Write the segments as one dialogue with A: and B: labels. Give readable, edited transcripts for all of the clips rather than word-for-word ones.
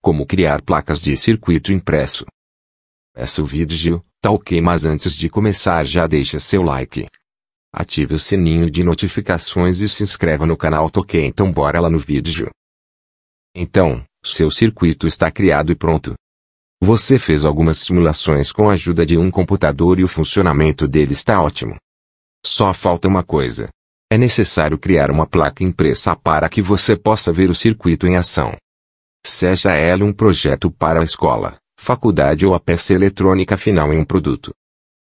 A: Como criar placas de circuito impresso. Esse é o vídeo, tá ok, mas antes de começar já deixa seu like. Ative o sininho de notificações e se inscreva no canal, tá ok? Então bora lá no vídeo. Então, seu circuito está criado e pronto. Você fez algumas simulações com a ajuda de um computador e o funcionamento dele está ótimo. Só falta uma coisa. É necessário criar uma placa impressa para que você possa ver o circuito em ação. Seja ela um projeto para a escola, faculdade ou a peça eletrônica final em um produto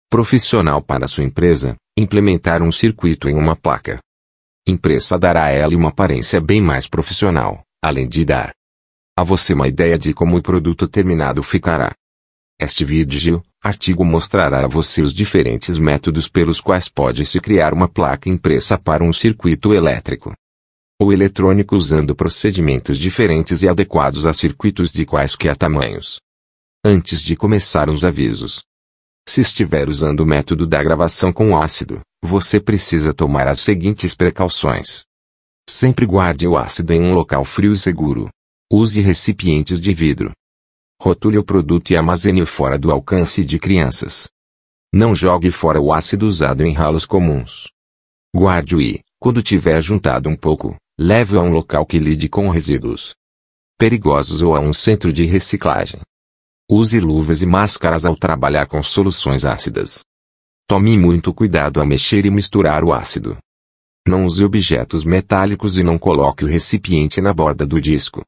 A: profissional para sua empresa, implementar um circuito em uma placa impressa dará a ela uma aparência bem mais profissional, além de dar a você uma ideia de como o produto terminado ficará. Este artigo mostrará a você os diferentes métodos pelos quais pode-se criar uma placa impressa para um circuito elétrico ou eletrônico usando procedimentos diferentes e adequados a circuitos de quaisquer tamanhos. Antes de começar os avisos. Se estiver usando o método da gravação com ácido, você precisa tomar as seguintes precauções. Sempre guarde o ácido em um local frio e seguro. Use recipientes de vidro. Rotule o produto e armazene-o fora do alcance de crianças. Não jogue fora o ácido usado em ralos comuns. Guarde-o e, quando tiver juntado um pouco, leve-o a um local que lide com resíduos perigosos ou a um centro de reciclagem. Use luvas e máscaras ao trabalhar com soluções ácidas. Tome muito cuidado ao mexer e misturar o ácido. Não use objetos metálicos e não coloque o recipiente na borda do disco.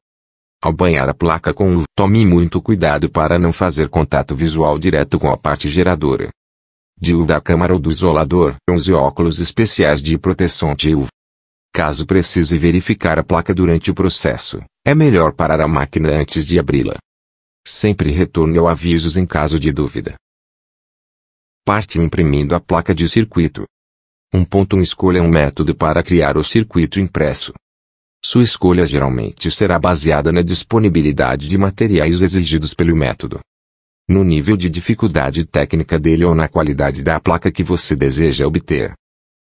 A: Ao banhar a placa com luva, tome muito cuidado para não fazer contato visual direto com a parte geradora de UV da câmara ou do isolador. Use óculos especiais de proteção de UV. Caso precise verificar a placa durante o processo, é melhor parar a máquina antes de abri-la. Sempre retorne ao avisos em caso de dúvida. Partiu imprimindo a placa de circuito. Escolha um método para criar o circuito impresso. Sua escolha geralmente será baseada na disponibilidade de materiais exigidos pelo método, no nível de dificuldade técnica dele ou na qualidade da placa que você deseja obter.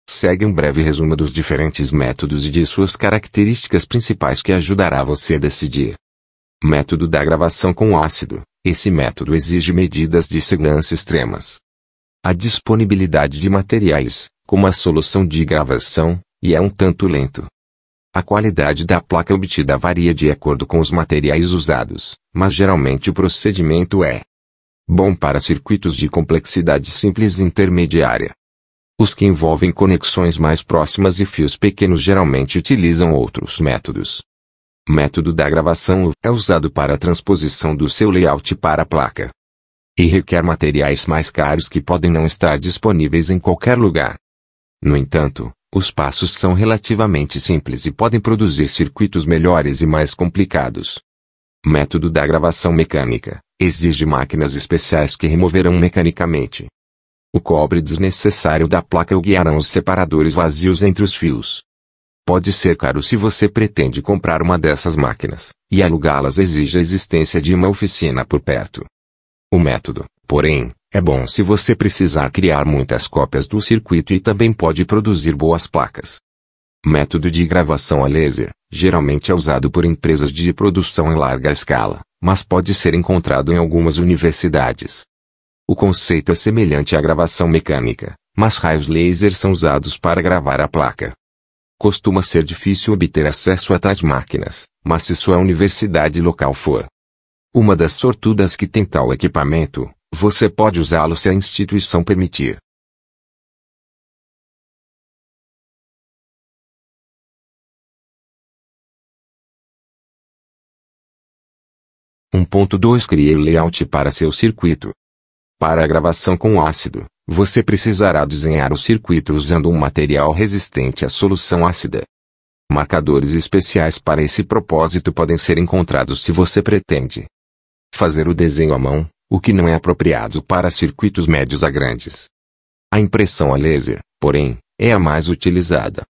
A: Segue um breve resumo dos diferentes métodos e de suas características principais que ajudará você a decidir. Método da gravação com ácido. Esse método exige medidas de segurança extremas. A disponibilidade de materiais, como a solução de gravação, e é um tanto lento. A qualidade da placa obtida varia de acordo com os materiais usados, mas geralmente o procedimento é bom para circuitos de complexidade simples e intermediária. Os que envolvem conexões mais próximas e fios pequenos geralmente utilizam outros métodos. Método da gravação é usado para a transposição do seu layout para a placa e requer materiais mais caros que podem não estar disponíveis em qualquer lugar. No entanto, os passos são relativamente simples e podem produzir circuitos melhores e mais complicados. Método da gravação mecânica exige máquinas especiais que removerão mecanicamente o cobre desnecessário da placa ou guiarão os separadores vazios entre os fios. Pode ser caro se você pretende comprar uma dessas máquinas, e alugá-las exige a existência de uma oficina por perto. O método, porém, é bom se você precisar criar muitas cópias do circuito e também pode produzir boas placas. Método de gravação a laser, geralmente é usado por empresas de produção em larga escala, mas pode ser encontrado em algumas universidades. O conceito é semelhante à gravação mecânica, mas raios laser são usados para gravar a placa. Costuma ser difícil obter acesso a tais máquinas, mas se sua universidade local for uma das sortudas que tem tal equipamento, você pode usá-lo se a instituição permitir. Crie o layout para seu circuito. Para a gravação com ácido, você precisará desenhar o circuito usando um material resistente à solução ácida. Marcadores especiais para esse propósito podem ser encontrados se você pretende fazer o desenho à mão, o que não é apropriado para circuitos médios a grandes. A impressão a laser, porém, é a mais utilizada.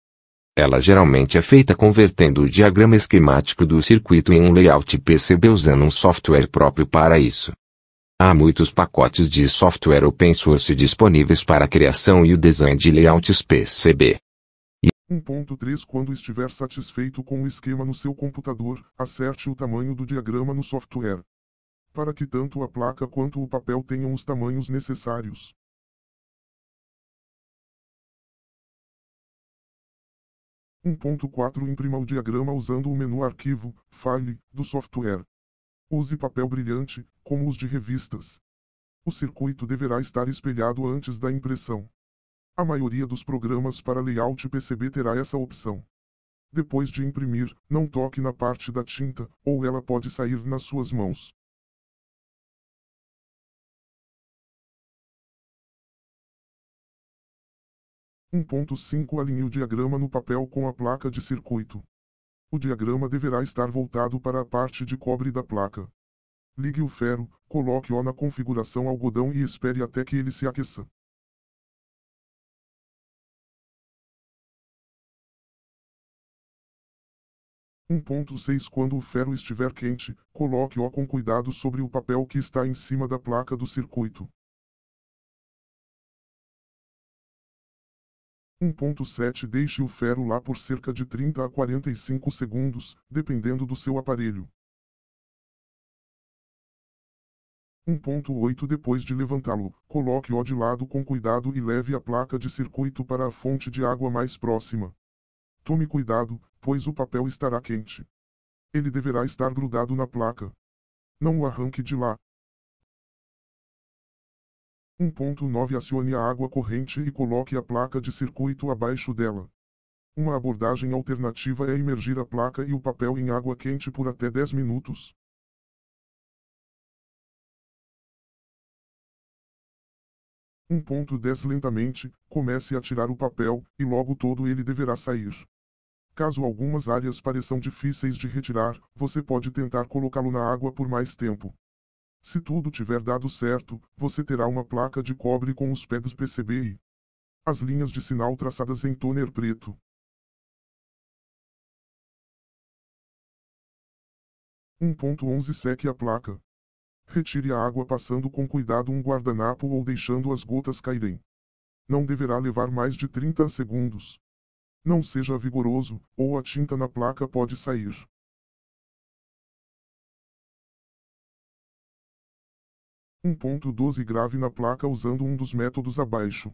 A: Ela geralmente é feita convertendo o diagrama esquemático do circuito em um layout PCB usando um software próprio para isso. Há muitos pacotes de software open source disponíveis para a criação e o design de layouts PCB.
B: 1.3 Quando estiver satisfeito com o esquema no seu computador, acerte o tamanho do diagrama no software, para que tanto a placa quanto o papel tenham os tamanhos necessários. 1.4 Imprima o diagrama usando o menu Arquivo, File, do software. Use papel brilhante, como os de revistas. O circuito deverá estar espelhado antes da impressão. A maioria dos programas para layout PCB terá essa opção. Depois de imprimir, não toque na parte da tinta, ou ela pode sair nas suas mãos. Um 1.5 Alinhe o diagrama no papel com a placa de circuito. O diagrama deverá estar voltado para a parte de cobre da placa. Ligue o ferro, coloque-o na configuração algodão e espere até que ele se aqueça. 1.6 Quando o ferro estiver quente, coloque-o com cuidado sobre o papel que está em cima da placa do circuito. 1.7 Deixe o ferro lá por cerca de 30 a 45 segundos, dependendo do seu aparelho. 1.8 Depois de levantá-lo, coloque-o de lado com cuidado e leve a placa de circuito para a fonte de água mais próxima. Tome cuidado, pois o papel estará quente. Ele deverá estar grudado na placa. Não o arranque de lá. 1.9 Acione a água corrente e coloque a placa de circuito abaixo dela. Uma abordagem alternativa é imergir a placa e o papel em água quente por até 10 minutos. 1.10 Lentamente, comece a tirar o papel, e logo todo ele deverá sair. Caso algumas áreas pareçam difíceis de retirar, você pode tentar colocá-lo na água por mais tempo. Se tudo tiver dado certo, você terá uma placa de cobre com os pads PCB e as linhas de sinal traçadas em toner preto. 1.11 Seque a placa. Retire a água passando com cuidado um guardanapo ou deixando as gotas caírem. Não deverá levar mais de 30 segundos. Não seja vigoroso, ou a tinta na placa pode sair. 1.12 Grave na placa usando um dos métodos abaixo.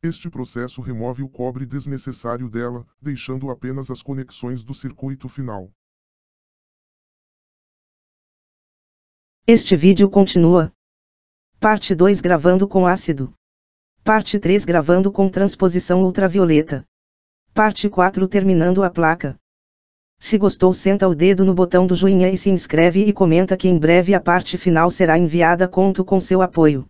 B: Este processo remove o cobre desnecessário dela, deixando apenas as conexões do circuito final.
C: Este vídeo continua. Parte 2 Gravando com ácido. Parte 3 Gravando com transposição ultravioleta. Parte 4 Terminando a placa. Se gostou, senta o dedo no botão do joinha e se inscreve e comenta que em breve a parte final será enviada. Conto com seu apoio.